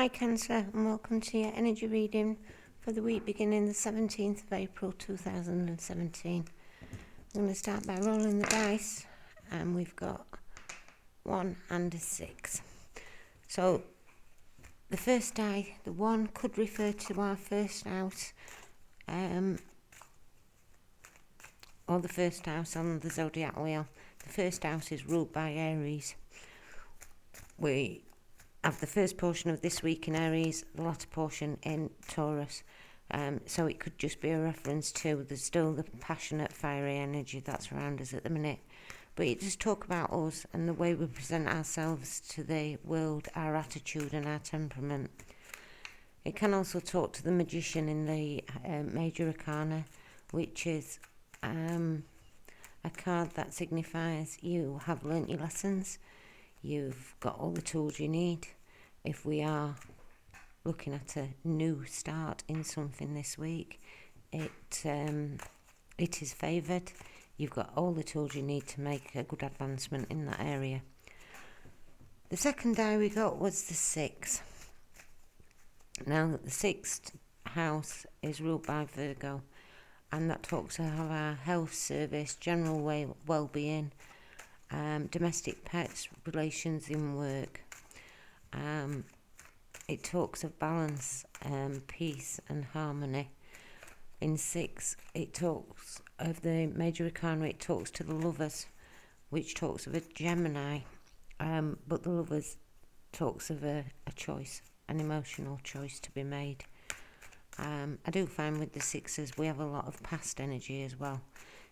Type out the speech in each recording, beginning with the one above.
Hi Cancer, and welcome to your energy reading for the week beginning the 17th of April 2017. I'm going to start by rolling the dice, and we've got 1 and a 6. So the first die, the 1, could refer to our first house, or the first house on the zodiac wheel. The first house is ruled by Aries. We have the first portion of this week in Aries, the latter portion in Taurus. So it could just be a reference to there's still the passionate, fiery energy that's around us at the minute. But it does talk about us and the way we present ourselves to the world, our attitude and our temperament. It can also talk to the magician in the Major Arcana, which is a card that signifies you have learnt your lessons. You've got all the tools you need. If we are looking at a new start in something this week, it is favoured. You've got all the tools you need to make a good advancement in that area. The second die we got was the 6. Now, the 6th house is ruled by Virgo, and that talks about our health, service, general well-being, domestic pets, relations in work. It talks of balance, peace and harmony. In 6, it talks of the Major Arcana, it talks to the lovers, which talks of a Gemini, but the lovers talks of a choice, an emotional choice to be made. I do find with the 6s we have a lot of past energy as well,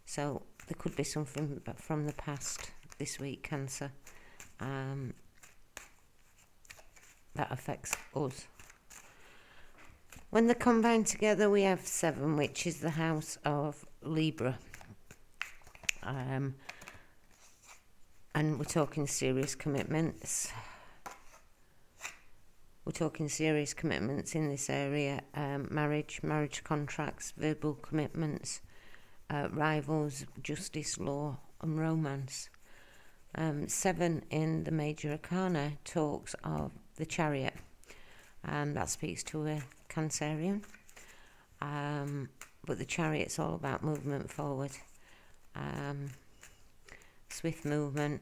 so there could be something from the past this week, Cancer, that affects us. When they're combined together, we have 7, which is the house of Libra. And we're talking serious commitments. We're talking serious commitments in this area. Marriage contracts, verbal commitments, rivals, justice, law and romance. 7 in the Major Arcana talks of the Chariot, and that speaks to a Cancerian, but the Chariot's all about movement forward, swift movement.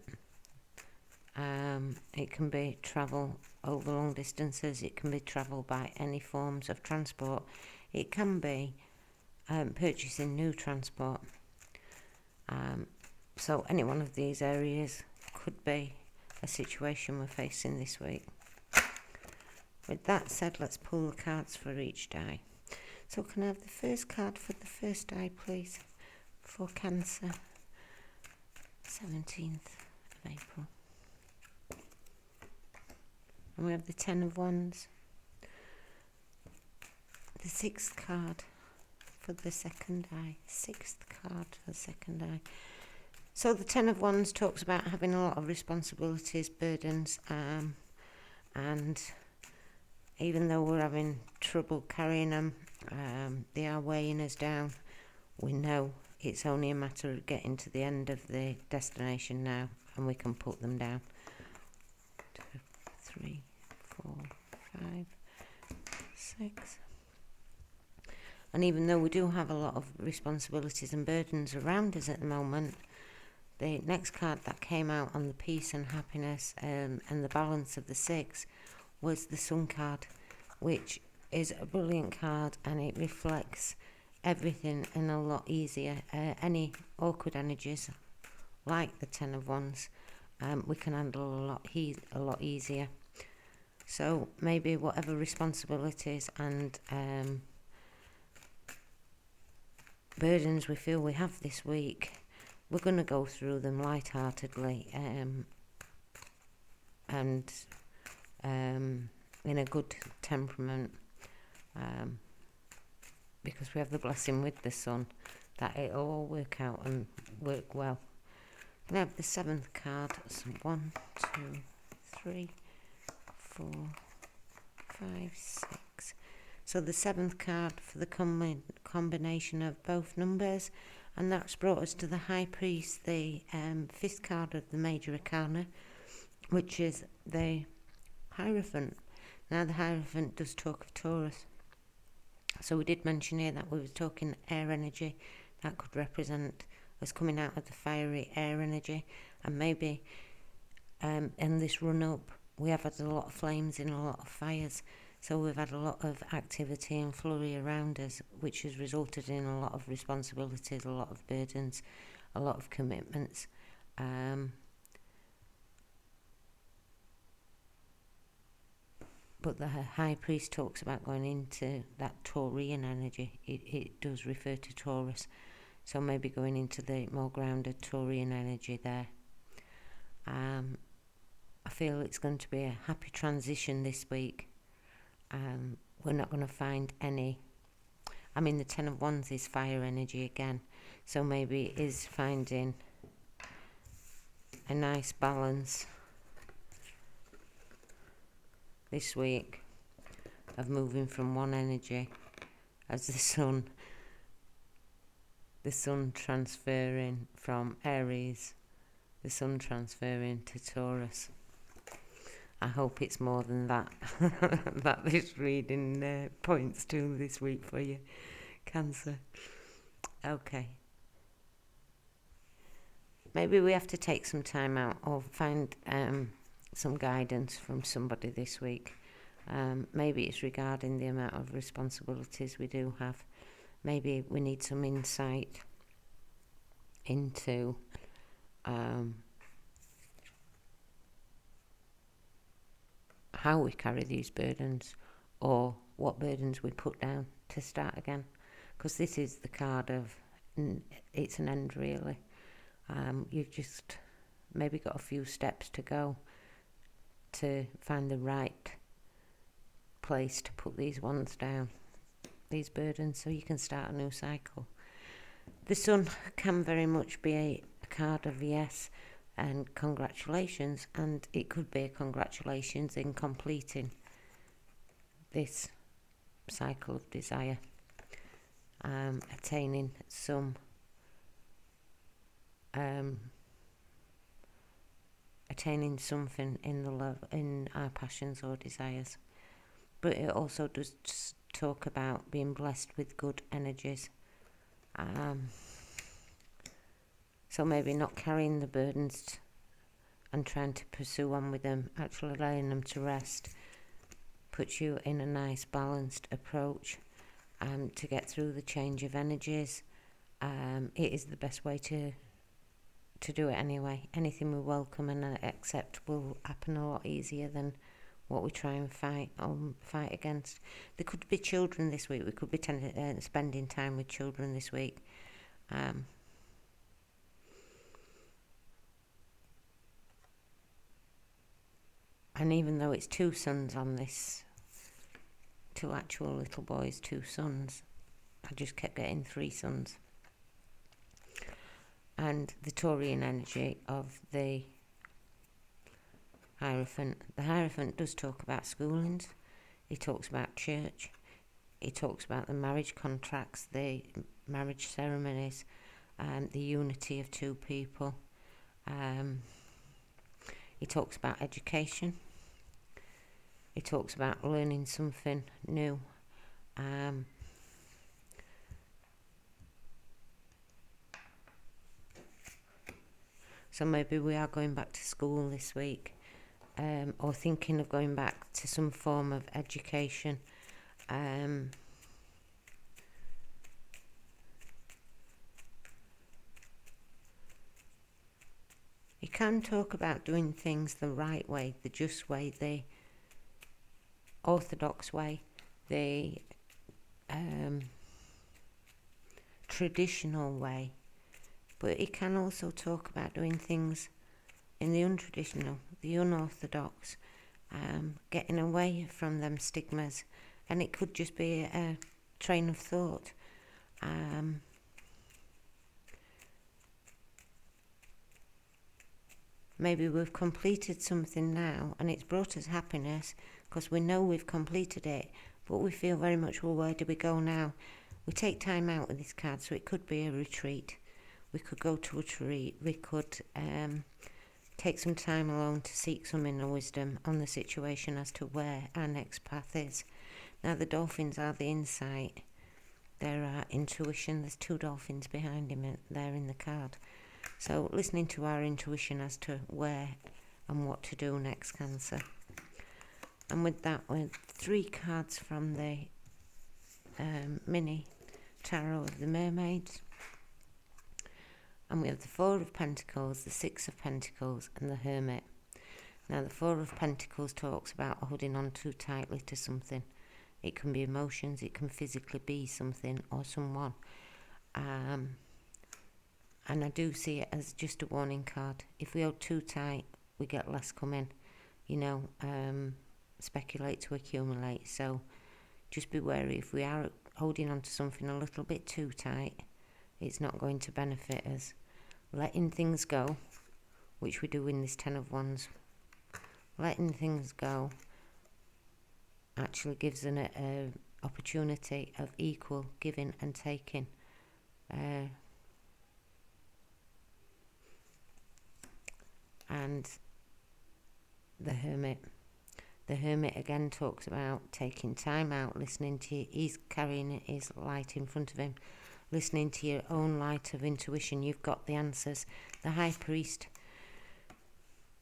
It can be travel over long distances, it can be travel by any forms of transport, it can be purchasing new transport. So any one of these areas could be a situation we're facing this week. With that said, let's pull the cards for each die. So can I have the first card for the first die, please, for Cancer, 17th of April. And we have the 10 of Wands. The 6th card for the second die. 6th card for the second die. So the 10 of Wands talks about having a lot of responsibilities, burdens, and even though we're having trouble carrying them, they are weighing us down. We know it's only a matter of getting to the end of the destination now, and we can put them down. 2, 3, 4, 5, 6. And even though we do have a lot of responsibilities and burdens around us at the moment, the next card that came out on the peace and happiness and the balance of the 6 was the Sun card, which is a brilliant card, and it reflects everything in a lot easier. Any awkward energies, like the 10 of Wands, we can handle a lot easier. So maybe whatever responsibilities and burdens we feel we have this week, we're going to go through them lightheartedly and in a good temperament, because we have the blessing with the Sun that it'll all work out and work well. We have the 7th card. So 1, 2, 3, 4, 5, 6. So the 7th card for the combination of both numbers, and that's brought us to the High Priest, the 5th card of the Major Arcana, which is the Hierophant. Now the Hierophant does talk of Taurus. So we did mention here that we were talking air energy. That could represent us coming out of the fiery air energy. And maybe in this run up, we have had a lot of flames and a lot of fires. So we've had a lot of activity and flurry around us, which has resulted in a lot of responsibilities, a lot of burdens, a lot of commitments. But the High Priest talks about going into that Taurian energy. It does refer to Taurus. So maybe going into the more grounded Taurian energy there. I feel it's going to be a happy transition this week. We're not going to find any... I mean, the Ten of Wands is fire energy again. So maybe it is finding a nice balance this week of moving from one energy as the sun transferring from Aries, the sun transferring to Taurus. I hope it's more than that that this reading points to this week for you, Cancer. Okay. Maybe we have to take some time out or find some guidance from somebody this week. Maybe it's regarding the amount of responsibilities we do have. Maybe we need some insight into how we carry these burdens, or what burdens we put down to start again. Because this is the card of, it's an end really. You've just maybe got a few steps to go to find the right place to put these ones down, these burdens, so you can start a new cycle. The Sun can very much be a card of yes and congratulations, and it could be a congratulations in completing this cycle of desire, attaining some attaining something in the love, in our passions or desires. But it also does talk about being blessed with good energies. So maybe not carrying the burdens and trying to pursue on with them, actually laying them to rest, puts you in a nice balanced approach to get through the change of energies. It is the best way to do it anyway. Anything we welcome and accept will happen a lot easier than what we try and fight against. There could be children this week. We could be spending time with children this week. And even though it's two sons on this, two actual little boys, two sons, I just kept getting three sons. And the Taurian energy of the Hierophant. The Hierophant does talk about schoolings. He talks about church. He talks about the marriage contracts, the marriage ceremonies, the unity of two people. He talks about education. He talks about learning something new. So maybe we are going back to school this week, or thinking of going back to some form of education. You can talk about doing things the right way, the just way, the orthodox way, the traditional way. But it can also talk about doing things in the untraditional, the unorthodox, getting away from them stigmas. And it could just be a train of thought. Maybe we've completed something now and it's brought us happiness because we know we've completed it, but we feel very much, well, where do we go now? We take time out with this card, so it could be a retreat. We could go to a retreat. We could take some time alone to seek some inner wisdom on the situation as to where our next path is. Now, the dolphins are the insight. They're our intuition. There's 2 dolphins behind him there in the card. So listening to our intuition as to where and what to do next, Cancer. And with that, with 3 cards from the mini tarot of the mermaids. And we have the 4 of Pentacles, the 6 of Pentacles, and the Hermit. Now, the 4 of Pentacles talks about holding on too tightly to something. It can be emotions, it can physically be something or someone. And I do see it as just a warning card. If we hold too tight, we get less coming. Speculate to accumulate. So just be wary. If we are holding on to something a little bit too tight, it's not going to benefit us. Letting things go, which we do in this 10 of Wands, letting things go actually gives an opportunity of equal giving and taking. And the Hermit. The Hermit again talks about taking time out, listening to you. He's carrying his light in front of him, listening to your own light of intuition. You've got the answers. The High Priest,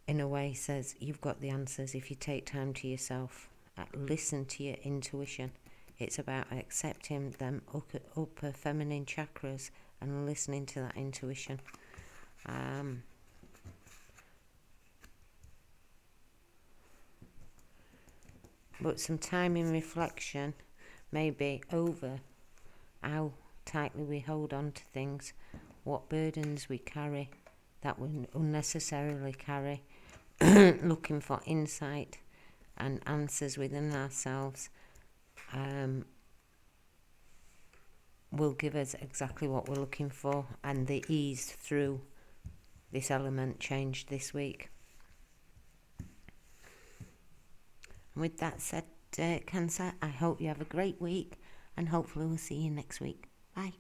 in a way, says you've got the answers if you take time to yourself. Listen to your intuition. It's about accepting them upper feminine chakras and listening to that intuition. But some time in reflection may be over how tightly we hold on to things, what burdens we carry that we unnecessarily carry, looking for insight and answers within ourselves will give us exactly what we're looking for, and the ease through this element change this week. And with that said, Cancer, I hope you have a great week, and hopefully we'll see you next week. Bye.